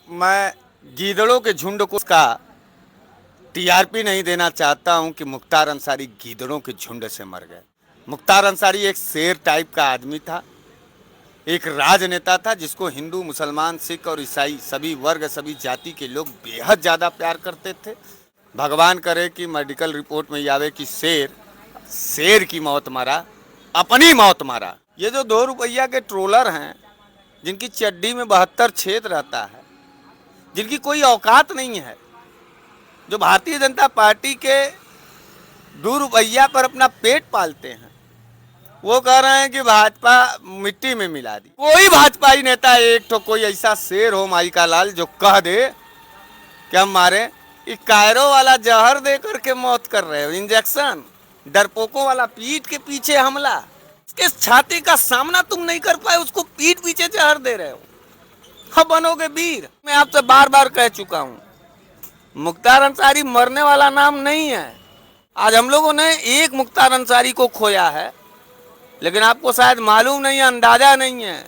मैं गीदड़ों के झुंड को उसका टीआरपी नहीं देना चाहता हूं कि मुख्तार अंसारी गीदड़ों के झुंड से मर गए। मुख्तार अंसारी एक शेर टाइप का आदमी था, एक राजनेता था जिसको हिंदू, मुसलमान, सिख और ईसाई सभी वर्ग, सभी जाति के लोग बेहद ज़्यादा प्यार करते थे। भगवान करे कि मेडिकल रिपोर्ट में ये आवे कि शेर की मौत मारा, अपनी मौत मारा। ये जो 2 रुपया के ट्रोलर हैं, जिनकी चड्डी में 72 छेद रहता है, जिनकी कोई औकात नहीं है, जो भारतीय जनता पार्टी के 2 रुपया पर अपना पेट पालते हैं, वो कह रहे हैं कि भाजपा मिट्टी में मिला दी। कोई भाजपाई नेता एक तो कोई ऐसा शेर हो माई का लाल जो कह दे कि हम मारे। ये कायरो वाला जहर दे करके मौत कर रहे हो, इंजेक्शन, डरपोकों वाला पीठ के पीछे हमला, उसके छाती का सामना तुम नहीं कर पाए, उसको पीठ पीछे जहर दे रहे हो। अब बनोगे वीर। मैं आपसे बार बार कह चुका हूं, मुख्तार अंसारी मरने वाला नाम नहीं है। आज हम लोगों ने एक मुख्तार अंसारी को खोया है, लेकिन आपको शायद मालूम नहीं है, अंदाजा नहीं है,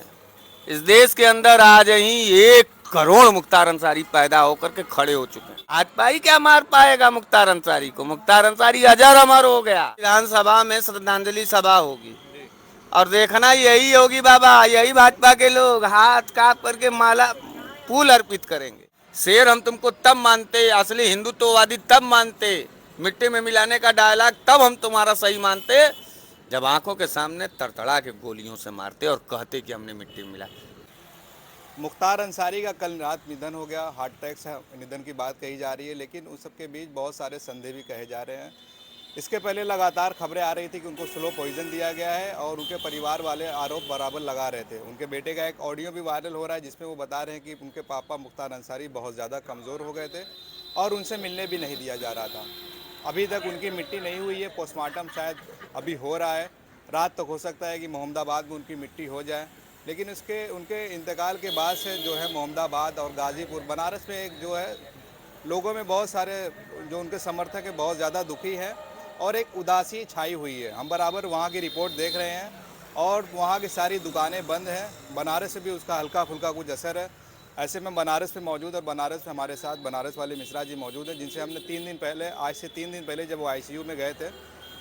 इस देश के अंदर आज ही 1 करोड़ मुख्तार अंसारी पैदा होकर के खड़े हो चुके हैं। भाजपाई क्या मार पाएगा मुख्तार अंसारी को? मुख्तार अंसारी अजर अमर हो गया। विधानसभा में श्रद्धांजलि सभा होगी और देखना यही होगी बाबा, यही भाजपा के लोग हाथ कांप करके माला फूल अर्पित करेंगे। शेर हम तुमको तब मानते, असली हिंदुत्ववादी तब मानते, मिट्टी में मिलाने का डायलॉग तब हम तुम्हारा सही मानते, जब आंखों के सामने तड़तड़ा के गोलियों से मारते और कहते कि हमने मिट्टी में मिला। मुख्तार अंसारी का कल रात निधन हो गया। हार्ट अटैक से निधन की बात कही जा रही है, लेकिन उस सबके बीच बहुत सारे संदेह भी कहे जा रहे हैं। इसके पहले लगातार खबरें आ रही थी कि उनको स्लो पॉइजन दिया गया है और उनके परिवार वाले आरोप बराबर लगा रहे थे। उनके बेटे का एक ऑडियो भी वायरल हो रहा है जिसमें वो बता रहे हैं कि उनके पापा मुख्तार अंसारी बहुत ज़्यादा कमज़ोर हो गए थे और उनसे मिलने भी नहीं दिया जा रहा था। अभी तक उनकी मिट्टी नहीं हुई है, पोस्टमार्टम शायद अभी हो रहा है। रात तक हो सकता है कि मोहम्मदाबाद में उनकी मिट्टी हो जाए, लेकिन उनके इंतकाल के बाद से जो है मोहम्मदाबाद और गाज़ीपुर, बनारस में एक जो है लोगों में बहुत सारे जो उनके समर्थक हैं बहुत ज़्यादा दुखी हैं और एक उदासी छाई हुई है। हम बराबर वहाँ की रिपोर्ट देख रहे हैं और वहाँ की सारी दुकानें बंद हैं। बनारस से भी उसका हल्का फुल्का कुछ असर है। ऐसे में बनारस में मौजूद और बनारस में हमारे साथ बनारस वाले मिश्रा जी मौजूद हैं, जिनसे हमने 3 दिन पहले, आज से 3 दिन पहले जब वो आईसीयू में गए थे,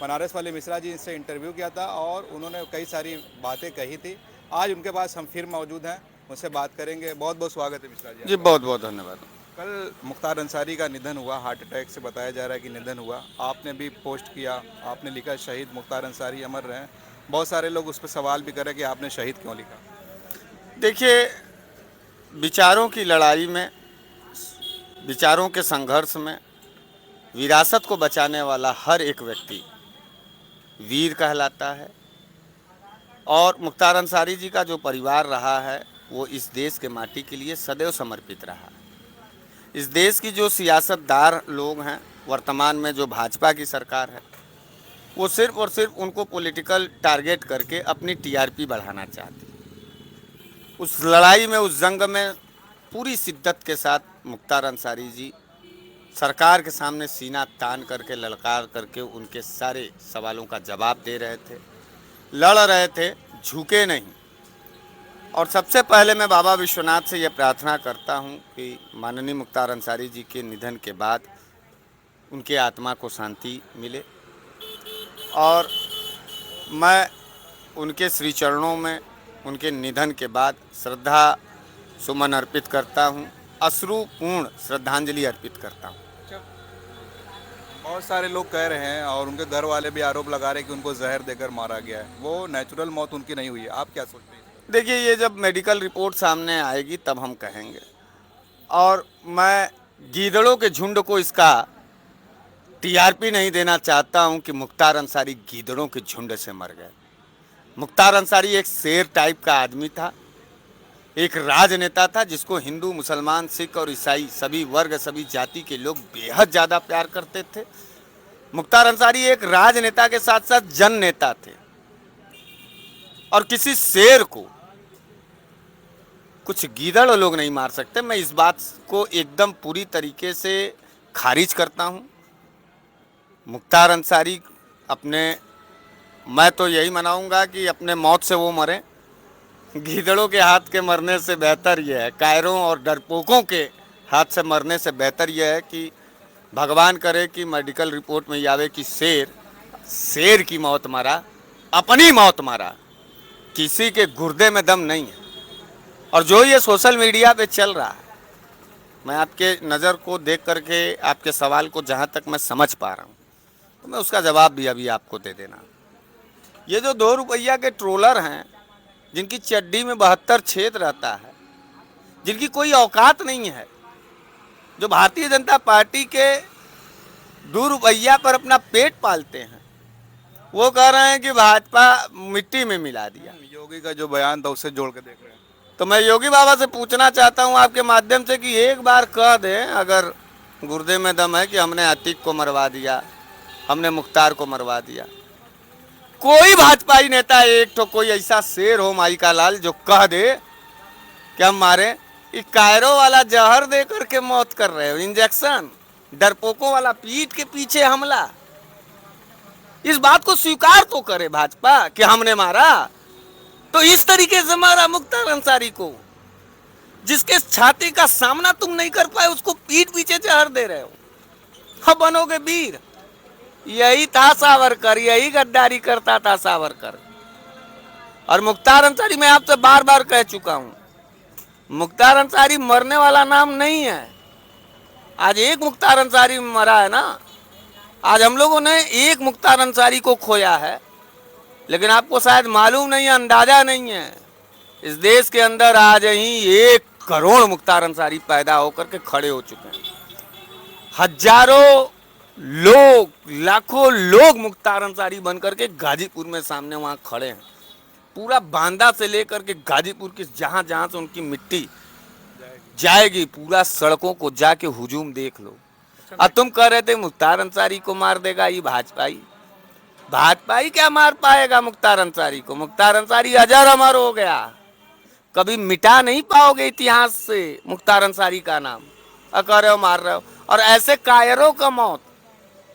बनारस वाले मिश्रा जी से इंटरव्यू किया था और उन्होंने कई सारी बातें कही थी। आज उनके पास हम फिर मौजूद हैं, उनसे बात करेंगे। बहुत बहुत स्वागत है मिश्रा जी। जी बहुत बहुत धन्यवाद। कल मुख्तार अंसारी का निधन हुआ, हार्ट अटैक से बताया जा रहा है कि निधन हुआ। आपने भी पोस्ट किया, आपने लिखा शहीद मुख्तार अंसारी अमर रहे। बहुत सारे लोग उस पर सवाल भी करें कि आपने शहीद क्यों लिखा। देखिए, विचारों की लड़ाई में, विचारों के संघर्ष में विरासत को बचाने वाला हर एक व्यक्ति वीर कहलाता है। और मुख्तार अंसारी जी का जो परिवार रहा है वो इस देश के माटी के लिए सदैव समर्पित रहा। इस देश की जो सियासतदार लोग हैं, वर्तमान में जो भाजपा की सरकार है, वो सिर्फ और सिर्फ उनको पॉलिटिकल टारगेट करके अपनी टीआरपी बढ़ाना चाहती है। उस लड़ाई में, उस जंग में पूरी शिद्दत के साथ मुख्तार अंसारी जी सरकार के सामने सीना तान करके, ललकार करके उनके सारे सवालों का जवाब दे रहे थे, लड़ रहे थे, झुके नहीं। और सबसे पहले मैं बाबा विश्वनाथ से ये प्रार्थना करता हूँ कि माननीय मुख्तार अंसारी जी के निधन के बाद उनके आत्मा को शांति मिले और मैं उनके श्री चरणों में उनके निधन के बाद श्रद्धा सुमन अर्पित करता हूँ, अश्रुपूर्ण श्रद्धांजलि अर्पित करता हूँ। बहुत सारे लोग कह रहे हैं और उनके घर वाले भी आरोप लगा रहे हैं कि उनको जहर देकर मारा गया है, वो नेचुरल मौत उनकी नहीं हुई है। आप क्या सोचते हैं? देखिए, ये जब मेडिकल रिपोर्ट सामने आएगी तब हम कहेंगे। और मैं गीदड़ों के झुंड को इसका टीआरपी नहीं देना चाहता हूं कि मुख्तार अंसारी गीदड़ों के झुंड से मर गए। मुख्तार अंसारी एक शेर टाइप का आदमी था, एक राजनेता था जिसको हिंदू, मुसलमान, सिख और ईसाई सभी वर्ग, सभी जाति के लोग बेहद ज़्यादा प्यार करते थे। मुख्तार अंसारी एक राजनेता के साथ साथ जन नेता थे और किसी शेर को कुछ गीदड़ लोग नहीं मार सकते। मैं इस बात को एकदम पूरी तरीके से खारिज करता हूं। मुख्तार अंसारी मैं तो यही मनाऊंगा कि अपने मौत से वो मरे, गीदड़ों के हाथ के मरने से बेहतर यह है, कायरों और डरपोकों के हाथ से मरने से बेहतर यह है कि भगवान करे कि मेडिकल रिपोर्ट में ये आवे कि शेर की मौत मरा, अपनी मौत मरा, किसी के गुर्दे में दम नहीं है। और जो ये सोशल मीडिया पे चल रहा है, मैं आपके नज़र को देख करके आपके सवाल को जहाँ तक मैं समझ पा रहा हूँ, तो मैं उसका जवाब भी अभी आपको दे देना। ये जो 2 रुपया के ट्रोलर हैं, जिनकी चड्डी में 72 छेद रहता है, जिनकी कोई औकात नहीं है, जो भारतीय जनता पार्टी के 2 रुपया पर अपना पेट पालते हैं, वो कह रहे हैं कि भाजपा मिट्टी में मिला दिया। योगी का जो बयान था उससे जोड़ के देख रहे हैं। तो मैं योगी बाबा से पूछना चाहता हूं आपके माध्यम से कि एक बार कह दें, अगर गुर्दे में दम है, कि हमने अतीक को मरवा दिया, हमने मुख्तार को मरवा दिया। कोई भाजपाई नेता एक तो कोई ऐसा शेर हो माई का लाल जो कह दे कि हम मारे। ये कायरो वाला जहर दे करके मौत कर रहे हो, इंजेक्शन, डरपोकों वाला पीठ के पीछे हमला, इस बात को स्वीकार तो करे भाजपा कि हमने मारा। तो इस तरीके से मारा मुख्तार अंसारी को, जिसके छाती का सामना तुम नहीं कर पाए, उसको पीठ पीछे जहर दे रहे हो। अब बनोगे वीर। यही था सावरकर, यही गद्दारी करता था सावरकर। और मुख्तार अंसारी, मैं आपसे बार बार कह चुका हूं, मुख्तार अंसारी मरने वाला नाम नहीं है। आज एक मुख्तार अंसारी मरा है ना, आज हम लोगों ने एक मुख्तार अंसारी को खोया है, लेकिन आपको शायद मालूम नहीं है, अंदाजा नहीं है, इस देश के अंदर आज ही 1 करोड़ मुख्तार अंसारी पैदा होकर के खड़े हो चुके हैं। हजारों लोग, लाखों लोग मुख्तार अंसारी बनकर के गाजीपुर में सामने वहां खड़े हैं। पूरा बांदा से लेकर के गाजीपुर की जहां जहां से उनकी मिट्टी जाएगी, पूरा सड़कों को जाके हुजूम देख लो। और तुम कह रहे थे मुख्तार अंसारी को मार देगा ये भाजपाई। भाजपाई क्या मार पाएगा मुख्तार अंसारी को? मुख्तार अंसारी अजर अमर हो गया, कभी मिटा नहीं पाओगे इतिहास से मुख्तार अंसारी का नाम। कह रहे हो मार रहे हो। और ऐसे कायरों का मौत,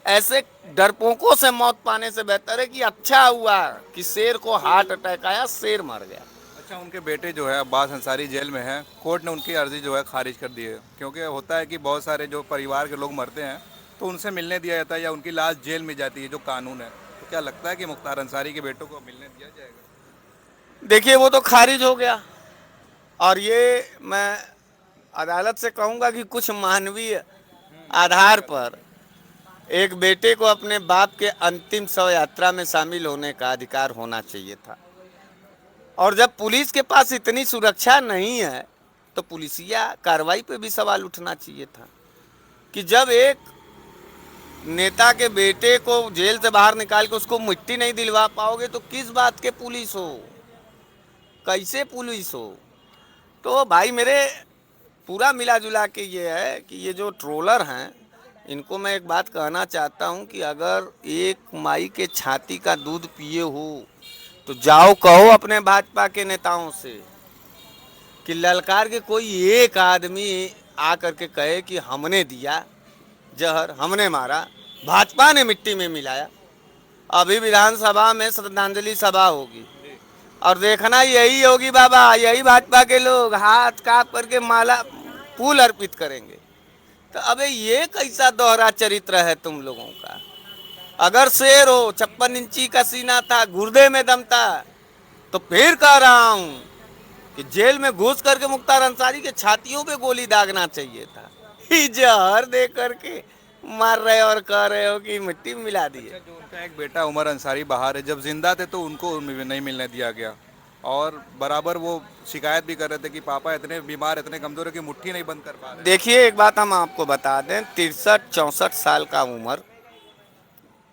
ऐसे डरपोकों से मौत पाने से बेहतर है कि अच्छा हुआ कि शेर को हार्ट अटैक आया, शेर मर गया। अच्छा, उनके बेटे जो है अब्बास अंसारी जेल में है, कोर्ट ने उनकी अर्जी जो है खारिज कर दी है, क्योंकि होता है कि बहुत सारे जो परिवार के लोग मरते हैं तो उनसे मिलने दिया जाता है या उनकी लाश जेल में जाती है, जो कानून है। तो क्या लगता है कि मुख्तार अंसारी के बेटों को मिलने दिया जाएगा? देखिए, वो तो खारिज हो गया। और ये मैं अदालत से कहूँगा कि कुछ मानवीय आधार पर एक बेटे को अपने बाप के अंतिम शव यात्रा में शामिल होने का अधिकार होना चाहिए था। और जब पुलिस के पास इतनी सुरक्षा नहीं है, तो पुलिसिया कार्रवाई पे भी सवाल उठना चाहिए था कि जब एक नेता के बेटे को जेल से बाहर निकाल के उसको मिट्टी नहीं दिलवा पाओगे, तो किस बात के पुलिस हो, कैसे पुलिस हो? तो भाई मेरे पूरा मिला जुला के ये है कि ये जो ट्रोलर हैं, इनको मैं एक बात कहना चाहता हूं कि अगर एक माई के छाती का दूध पिए हो तो जाओ कहो अपने भाजपा के नेताओं से कि ललकार के कोई एक आदमी आ करके कहे कि हमने दिया जहर, हमने मारा, भाजपा ने मिट्टी में मिलाया। अभी विधानसभा में श्रद्धांजलि सभा होगी और देखना यही होगी बाबा, यही भाजपा के लोग हाथ काप करके माला फूल अर्पित करेंगे। तो अबे ये कैसा दोहरा चरित्र है तुम लोगों का? अगर शेर हो, 56 इंची का सीना था, गुर्दे में दम था, तो फिर कह रहा हूं कि जेल में घुस करके मुख्तार अंसारी के छातियों पे गोली दागना चाहिए था। ही जहर दे करके मार रहे और कह रहे हो कि मिट्टी में मिला दिए। जो उनका एक बेटा उमर अंसारी बाहर है, जब जिंदा थे तो उनको नहीं मिलने दिया गया, और बराबर वो शिकायत भी कर रहे थे कि पापा इतने बीमार, इतने कमजोर है कि मुट्ठी नहीं बंद कर पा रहे। देखिए, एक बात हम आपको बता दें, 63-64 साल का उम्र,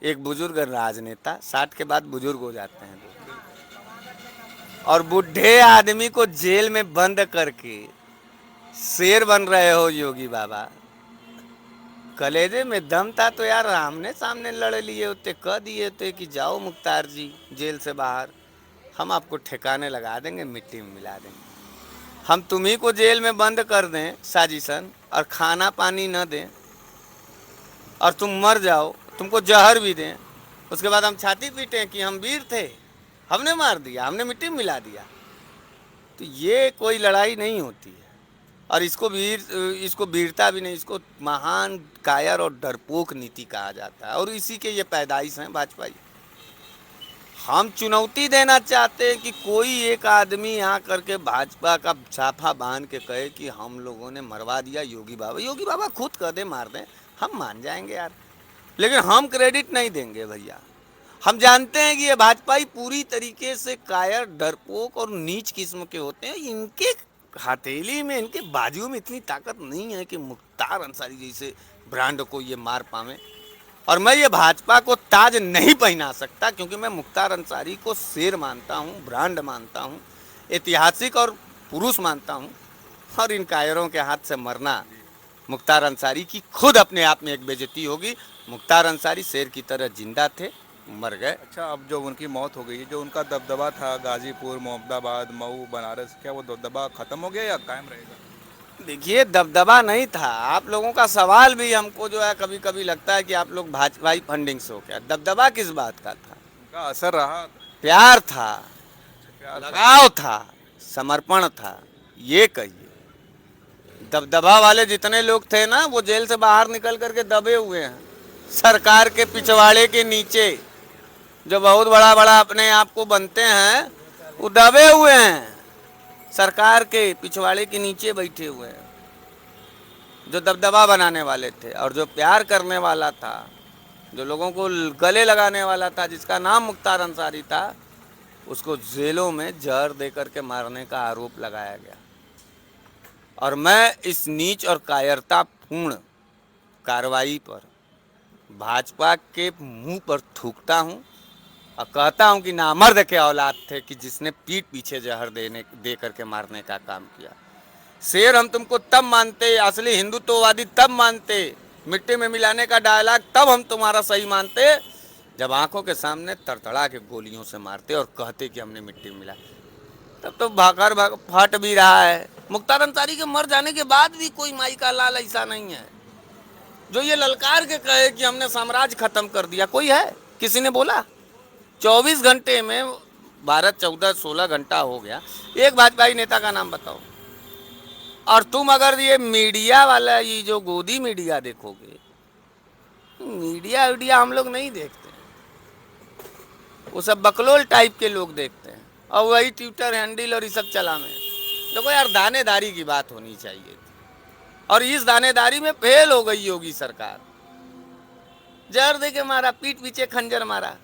एक बुजुर्ग राजनेता, 60 के बाद बुजुर्ग हो जाते हैं लोग, और बूढ़े आदमी को जेल में बंद करके शेर बन रहे हो योगी बाबा। कलेजे में दम था तो यार आमने सामने लड़ लिए होते, कह दिए होते कि जाओ मुख्तार जी जेल से बाहर, हम आपको ठिकाने लगा देंगे, मिट्टी में मिला देंगे। हम तुम्ही को जेल में बंद कर दें साजिशन, और खाना पानी न दें, और तुम मर जाओ, तुमको जहर भी दें, उसके बाद हम छाती पीटें कि हम वीर थे, हमने मार दिया, हमने मिट्टी में मिला दिया। तो ये कोई लड़ाई नहीं होती है। और इसको वीरता भी नहीं, इसको महान कायर और डरपोक नीति कहा जाता है, और इसी के ये पैदाइश हैं भाजपा। हम चुनौती देना चाहते हैं कि कोई एक आदमी यहाँ करके भाजपा का छापा बांध के कहे कि हम लोगों ने मरवा दिया योगी बाबा। योगी बाबा खुद कह दे मार दें, हम मान जाएंगे यार, लेकिन हम क्रेडिट नहीं देंगे भैया। हम जानते हैं कि ये भाजपाई पूरी तरीके से कायर, डरपोक और नीच किस्म के होते हैं। इनके हथेली में, इनके बाजू में इतनी ताकत नहीं है कि मुख्तार अंसारी जैसे ब्रांड को ये मार पावे। और मैं ये भाजपा को ताज नहीं पहना सकता, क्योंकि मैं मुख्तार अंसारी को शेर मानता हूँ, ब्रांड मानता हूँ, ऐतिहासिक और पुरुष मानता हूँ। और इन कायरों के हाथ से मरना मुख्तार अंसारी की खुद अपने आप में एक बेइज्जती होगी। मुख्तार अंसारी शेर की तरह जिंदा थे, मर गए। अच्छा, अब जो उनकी मौत हो गई, जो उनका दबदबा था गाजीपुर, मोहम्मदाबाद, मऊ, बनारस, क्या वो दबदबा खत्म हो गया या कायम रहेगा? देखिए, दबदबा नहीं था। आप लोगों का सवाल भी हमको जो है कभी कभी लगता है कि आप लोग भाजपाई फंडिंग से हो क्या। दबदबा किस बात का था? उनका असर रहा? प्यार था, प्यार था। लगाव था, समर्पण था, ये कहिए। दबदबा वाले जितने लोग थे ना, वो जेल से बाहर निकल करके दबे हुए हैं सरकार के पिछवाड़े के नीचे। जो बहुत बड़ा बड़ा अपने आप को बनते हैं, वो दबे हुए हैं, सरकार के पिछवाड़े के नीचे बैठे हुए हैं। जो दबदबा बनाने वाले थे और जो प्यार करने वाला था, जो लोगों को गले लगाने वाला था, जिसका नाम मुख्तार अंसारी था, उसको जेलों में जहर दे करके मारने का आरोप लगाया गया। और मैं इस नीच और कायरतापूर्ण कार्रवाई पर भाजपा के मुंह पर थूकता हूं और कहता हूं कि नामर्द के औलाद थे कि जिसने पीठ पीछे जहर दे करके मारने का काम किया। शेर हम तुमको तब मानते, असली हिंदुत्ववादी तब मानते, मिट्टी में मिलाने का डायलॉग तब हम तुम्हारा सही मानते, जब आंखों के सामने तड़तड़ा के गोलियों से मारते और कहते कि हमने मिट्टी में मिला। तब तो भाकर फट भी रहा है। मुख्तार अंसारी के मर जाने के बाद भी कोई माई का लाल ऐसा नहीं है जो ये ललकार के कहे कि हमने साम्राज्य खत्म कर दिया। कोई है? किसी ने बोला? 24 घंटे में 12, 14, 16 घंटा हो गया। एक भाजपाई नेता का नाम बताओ। और तुम अगर ये मीडिया वाला, ये जो गोदी मीडिया देखोगे, मीडिया हम लोग नहीं देखते, वो सब बकलोल टाइप के लोग देखते हैं, और वही ट्विटर हैंडल और ये सब चलावे। देखो यार, दानेदारी की बात होनी चाहिए थी, और इस दानेदारी में फेल हो गई योगी सरकार। जहर दे के मारा, पीठ पीछे खंजर मारा।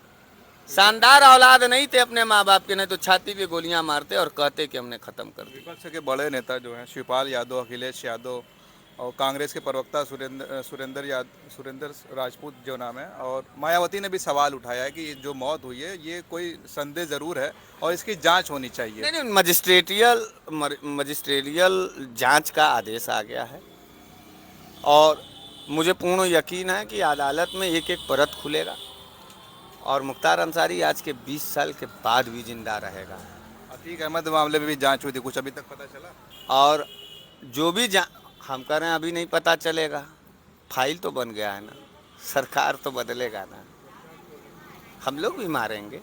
शानदार औलाद नहीं थे अपने माँ बाप के, नहीं तो छाती पे गोलियां मारते और कहते कि हमने खत्म कर दिया। विपक्ष के बड़े नेता जो हैं, शिवपाल यादव, अखिलेश यादव और कांग्रेस के प्रवक्ता सुरेंद्र राजपूत जो नाम है, और मायावती ने भी सवाल उठाया है कि जो मौत हुई है ये कोई संदेह ज़रूर है और इसकी जांच होनी चाहिए। नहीं, मजिस्ट्रेरियल जांच का आदेश आ गया है, और मुझे पूर्ण यकीन है कि अदालत में एक एक परत खुलेगा, और मुख्तार अंसारी आज के 20 साल के बाद भी जिंदा रहेगा। अतीक अहमद मामले में भी जांच हुई थी, कुछ अभी तक पता चला? और जो भी हम कह रहे हैं अभी नहीं पता चलेगा। फाइल तो बन गया है ना, सरकार तो बदलेगा ना। हम लोग भी मारेंगे,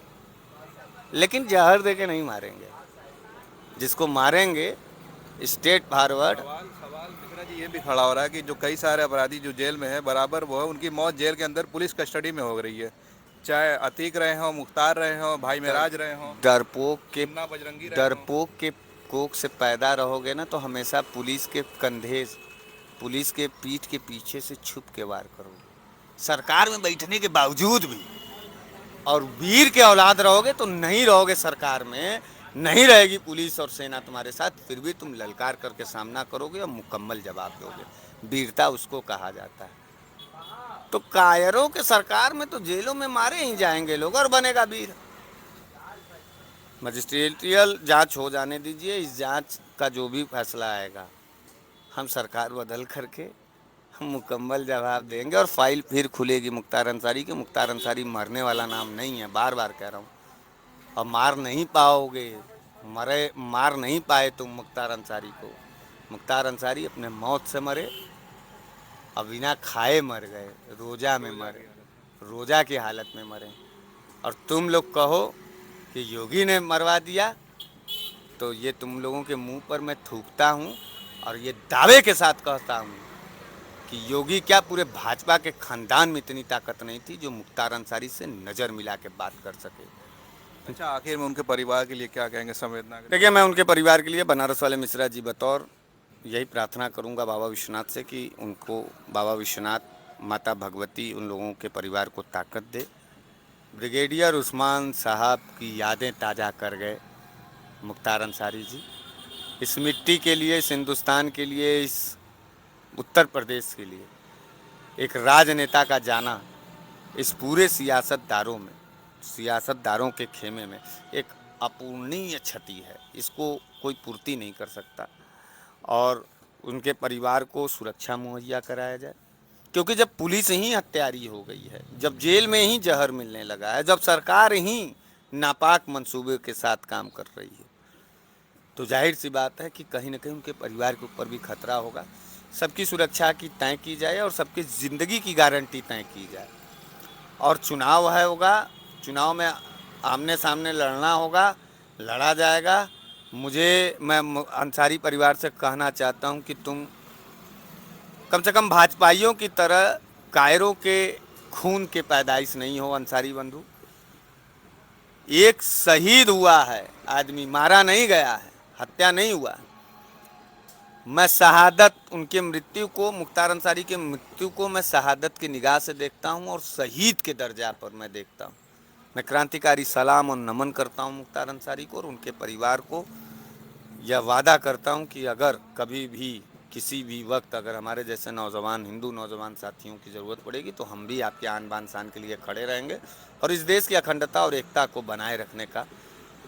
लेकिन जहर दे के नहीं मारेंगे। जिसको मारेंगे स्टेट फॉरवर्ड। सवाल मिश्रा जी ये भी खड़ा हो रहा है कि जो कई सारे अपराधी जो जेल में है, बराबर वो है उनकी मौत जेल के अंदर पुलिस कस्टडी में हो रही है, चाहे अतीक रहे हों, मुख्तार रहे हों, भाई मेराज रहे हों, बजरंगी रहे हों। डरपोक के कोख से पैदा रहोगे ना, तो हमेशा पुलिस के कंधे, पुलिस के पीठ के पीछे से छुप के वार करोगे, सरकार में बैठने के बावजूद भी। और वीर के औलाद रहोगे तो नहीं रहोगे सरकार में, नहीं रहेगी पुलिस और सेना तुम्हारे साथ, फिर भी तुम ललकार करके सामना करोगे और मुकम्मल जवाब दोगे। वीरता उसको कहा जाता है। तो कायरों के सरकार में तो जेलों में मारे ही जाएंगे लोग, और बनेगा वीर। मजिस्ट्रेटियल जांच हो जाने दीजिए। इस जांच का जो भी फैसला आएगा, हम सरकार बदल करके हम मुकम्मल जवाब देंगे, और फाइल फिर खुलेगी मुख्तार अंसारी की। मुख्तार अंसारी मरने वाला नाम नहीं है, बार बार कह रहा हूँ। और मार नहीं पाओगे, मार नहीं पाए तुम मुख्तार अंसारी को। मुख्तार अंसारी अपने मौत से मरे, और बिना खाए मर गए, रोजा में मरे, रोजा की हालत में मरे। और तुम लोग कहो कि योगी ने मरवा दिया, तो ये तुम लोगों के मुंह पर मैं थूकता हूँ और ये दावे के साथ कहता हूँ कि योगी क्या पूरे भाजपा के खानदान में इतनी ताकत नहीं थी जो मुख्तार अंसारी से नज़र मिला के बात कर सके। अच्छा, आखिर में उनके परिवार के लिए क्या कहेंगे, संवेदना के देखिए, मैं उनके परिवार के लिए बनारस वाले मिश्रा जी बतौर यही प्रार्थना करूंगा बाबा विश्वनाथ से कि उनको बाबा विश्वनाथ, माता भगवती उन लोगों के परिवार को ताकत दे। ब्रिगेडियर उस्मान साहब की यादें ताज़ा कर गए मुख्तार अंसारी जी। इस मिट्टी के लिए, इस हिंदुस्तान के लिए, इस उत्तर प्रदेश के लिए एक राजनेता का जाना इस पूरे सियासतदारों के खेमे में एक अपूर्णीय क्षति है। इसको कोई पूर्ति नहीं कर सकता और उनके परिवार को सुरक्षा मुहैया कराया जाए, क्योंकि जब पुलिस ही हत्यारी हो गई है, जब जेल में ही जहर मिलने लगा है, जब सरकार ही नापाक मंसूबे के साथ काम कर रही है, तो जाहिर सी बात है कि कहीं ना कहीं उनके परिवार के ऊपर भी खतरा होगा। सबकी सुरक्षा की तय की जाए और सबकी ज़िंदगी की गारंटी तय की जाए। और चुनाव होगा, चुनाव में आमने सामने लड़ना होगा, लड़ा जाएगा। मैं अंसारी परिवार से कहना चाहता हूं कि तुम कम से कम भाजपाइयों की तरह कायरों के खून के पैदाइश नहीं हो। अंसारी बंधु, एक शहीद हुआ है आदमी, मारा नहीं गया है, हत्या नहीं हुआ। मैं शहादत, उनके मृत्यु को, मुख्तार अंसारी के मृत्यु को मैं शहादत की निगाह से देखता हूं और शहीद के दर्जा पर मैं देखता हूं। मैं क्रांतिकारी सलाम और नमन करता हूं मुख्तार अंसारी को और उनके परिवार को। यह वादा करता हूं कि अगर कभी भी किसी भी वक्त अगर हमारे जैसे नौजवान, हिंदू नौजवान साथियों की ज़रूरत पड़ेगी तो हम भी आपके आन बान शान के लिए खड़े रहेंगे और इस देश की अखंडता और एकता को बनाए रखने का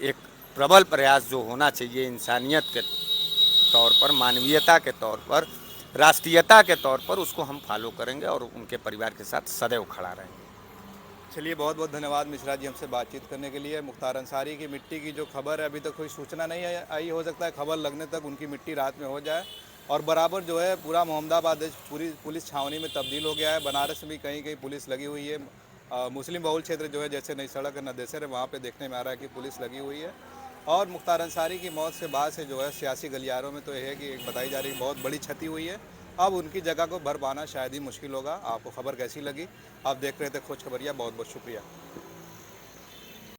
एक प्रबल प्रयास जो होना चाहिए इंसानियत के तौर पर, मानवीयता के तौर पर, राष्ट्रीयता के तौर पर, उसको हम फॉलो करेंगे और उनके परिवार के साथ सदैव खड़ा रहेंगे। चलिए, बहुत बहुत धन्यवाद मिश्रा जी हमसे बातचीत करने के लिए। मुख्तार अंसारी की मिट्टी की जो खबर है, अभी तक कोई सूचना नहीं आई, हो सकता है खबर लगने तक उनकी मिट्टी रात में हो जाए। और बराबर जो है पूरा मोहम्मदाबाद पूरी पुलिस छावनी में तब्दील हो गया है। बनारस में भी कहीं कहीं पुलिस लगी हुई है। मुस्लिम बहुल क्षेत्र जो है, जैसे नई सड़क है, नदेसर है, वहाँ पर देखने में आ रहा है कि पुलिस लगी हुई है। और मुख्तार अंसारी की मौत से बाद से जो है सियासी गलियारों में तो यह है कि एक बताई जा रही बहुत बड़ी क्षति हुई है। अब उनकी जगह को भर पाना शायद ही मुश्किल होगा। आपको खबर कैसी लगी? आप देख रहे थे खोज खबरिया। बहुत बहुत शुक्रिया।